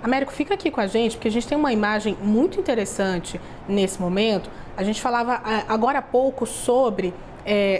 Américo, fica aqui com a gente, porque a gente tem uma imagem muito interessante nesse momento. A gente falava agora há pouco sobre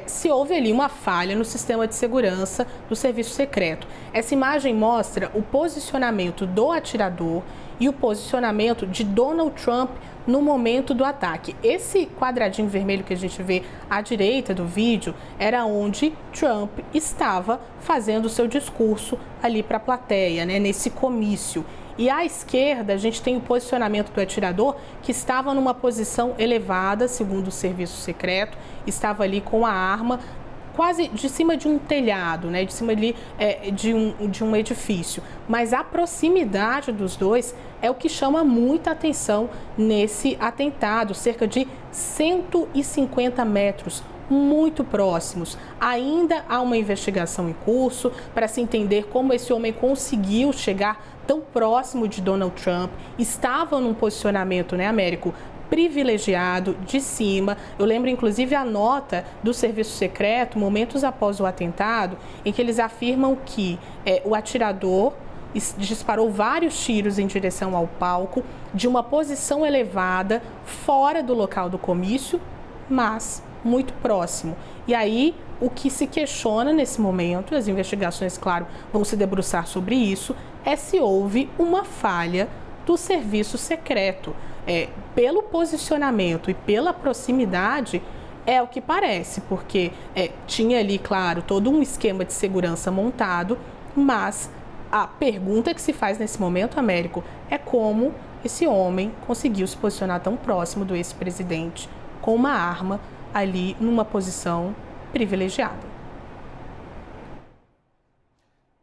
se houve ali uma falha no sistema de segurança do serviço secreto. Essa imagem mostra o posicionamento do atirador e o posicionamento de Donald Trump no momento do ataque. Esse quadradinho vermelho que a gente vê à direita do vídeo era onde Trump estava fazendo o seu discurso ali para a plateia, né, nesse comício. E à esquerda, a gente tem o posicionamento do atirador, que estava numa posição elevada, segundo o serviço secreto, estava ali com a arma quase de cima de um telhado, né, de cima ali de um edifício. Mas a proximidade dos dois é o que chama muita atenção nesse atentado, cerca de 150 metros, muito próximos. Ainda há uma investigação em curso para se entender como esse homem conseguiu chegar tão próximo de Donald Trump. Estava num posicionamento, né, Américo, privilegiado, de cima. Eu lembro, inclusive, a nota do serviço secreto, momentos após o atentado, em que eles afirmam que o atirador disparou vários tiros em direção ao palco, de uma posição elevada, fora do local do comício, mas muito próximo. E aí, o que se questiona nesse momento, as investigações, claro, vão se debruçar sobre isso, é se houve uma falha do serviço secreto. Pelo posicionamento e pela proximidade, é o que parece, porque tinha ali, claro, todo um esquema de segurança montado, mas a pergunta que se faz nesse momento, Américo, é como esse homem conseguiu se posicionar tão próximo do ex-presidente com uma arma ali numa posição privilegiada.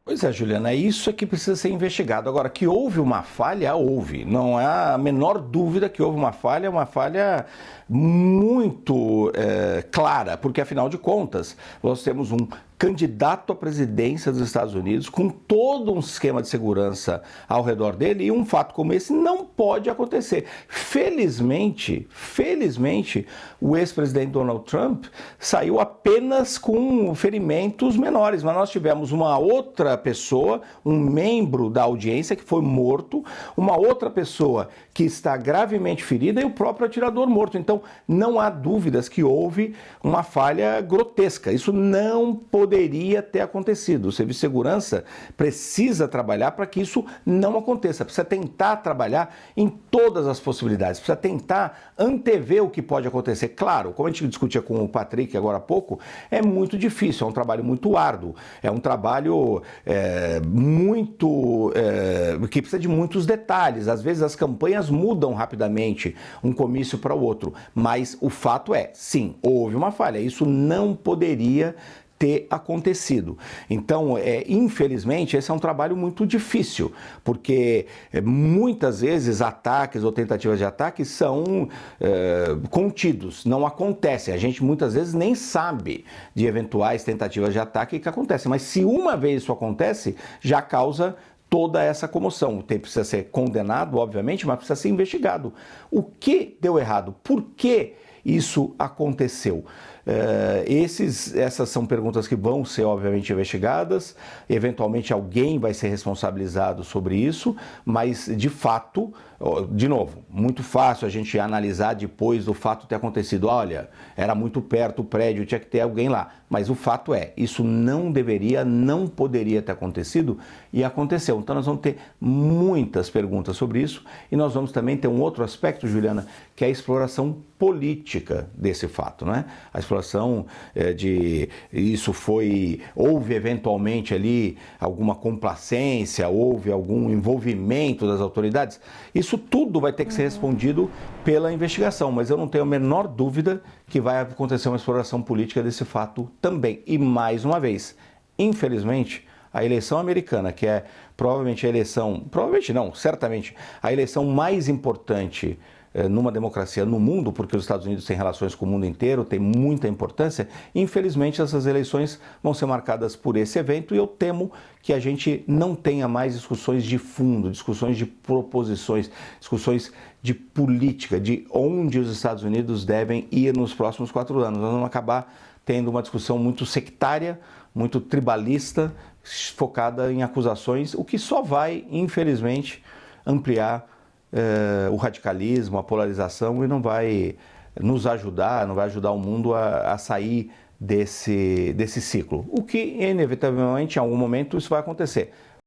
Pois é, Juliana, isso é que precisa ser investigado. Agora, que houve uma falha, houve. Não há a menor dúvida que houve uma falha muito clara, porque, afinal de contas, nós temos um candidato à presidência dos Estados Unidos com todo um esquema de segurança ao redor dele, e um fato como esse não pode acontecer. Felizmente, o ex-presidente Donald Trump saiu apenas com ferimentos menores, mas nós tivemos uma outra pessoa, um membro da audiência que foi morto, uma outra pessoa que está gravemente ferida e o próprio atirador morto. Então, não há dúvidas que houve uma falha grotesca. Isso não poderia ter acontecido. O Serviço de Segurança precisa trabalhar para que isso não aconteça. Precisa tentar trabalhar em todas as possibilidades. Precisa tentar antever o que pode acontecer. Claro, como a gente discutia com o Patrick agora há pouco, é muito difícil, é um trabalho muito árduo, é um trabalho que precisa de muitos detalhes. Às vezes as campanhas mudam rapidamente um comício para o outro, mas o fato é, sim, houve uma falha. Isso não poderia ter acontecido. Então, infelizmente, esse é um trabalho muito difícil, porque muitas vezes ataques ou tentativas de ataque são contidos, não acontecem. A gente muitas vezes nem sabe de eventuais tentativas de ataque que acontecem, mas se uma vez isso acontece, já causa toda essa comoção. Precisa ser condenado, obviamente, mas precisa ser investigado. O que deu errado? Por que isso aconteceu? Essas são perguntas que vão ser, obviamente, investigadas. Eventualmente alguém vai ser responsabilizado sobre isso, mas, de fato, de novo, muito fácil a gente analisar depois do fato ter acontecido. Olha, era muito perto o prédio, tinha que ter alguém lá. Mas o fato é, isso não poderia ter acontecido e aconteceu. Então nós vamos ter muitas perguntas sobre isso e nós vamos também ter um outro aspecto, Juliana, que é a exploração política desse fato, né? A exploração houve eventualmente ali alguma complacência, houve algum envolvimento das autoridades. Isso tudo vai ter que ser respondido pela investigação, mas eu não tenho a menor dúvida que vai acontecer uma exploração política desse fato também. E mais uma vez, infelizmente, a eleição americana, que é certamente a eleição mais importante numa democracia no mundo, porque os Estados Unidos têm relações com o mundo inteiro, tem muita importância, infelizmente essas eleições vão ser marcadas por esse evento e eu temo que a gente não tenha mais discussões de fundo, discussões de proposições, discussões de política, de onde os Estados Unidos devem ir nos próximos 4 anos. Nós vamos acabar tendo uma discussão muito sectária, muito tribalista, focada em acusações, o que só vai, infelizmente, ampliar o radicalismo, a polarização e não vai nos ajudar, não vai ajudar o mundo a sair desse ciclo. O que, inevitavelmente, em algum momento, isso vai acontecer.